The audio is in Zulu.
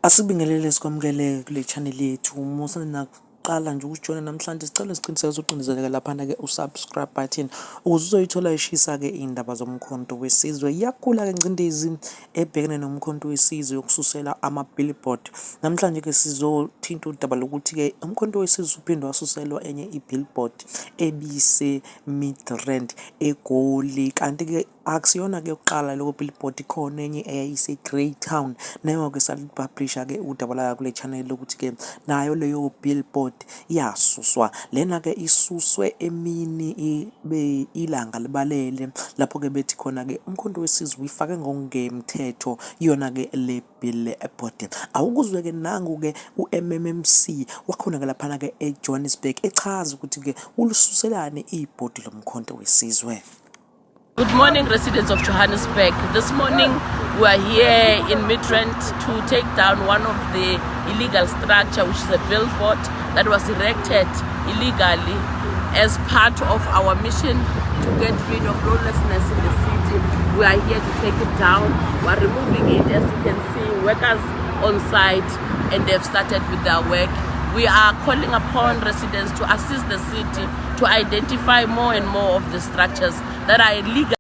Asibingelele sikwamukele kule channel yethu. Musa nakuqala nje ukujoina namhlanje sicela siqiniseke uqiniseleke laphana ke usubscribe button ukuze uzoyithola ishisa ke indaba zomkhonto wesizwe. Iyakhula ke ngcindezi ebhekene nomkhonto wesizwe yokususela ama-billboard. Namhlanje ke sizothinta udaba lokuthi ke umkhonto wesizwe uphinde wasuselwa enye i-billboard ebise Midrand eGoli, kanti ke akusiyona ke uqala lokho billboard, ikhona enye eyayise Greytown nayo ke salipublisha ke udaba la kule channel lokuthi ke nayo leyo billboard yasuswa. Lena ke isuswe emini ibe ilanga libalele lapho ke bethi khona ke umkhonto wesizwe uyifake ngokungemthetho yona ke le billboard. Awukuzwe ke nangu ke uMMMC wakhona ke laphana ke eJohannesburg echaza ukuthi ke ulususelane ibhodi lomkhonto wesizwe. Good morning, residents of Johannesburg. This morning we are here in Midrand to take down one of the illegal structure, which is a billboard that was erected illegally as part of our mission to get rid of lawlessness in the city. We are here to take it down. We are removing it, as you can see, workers on site, and they've started with their work. We are calling upon residents to assist the city to identify more and more of the structures that are illegal.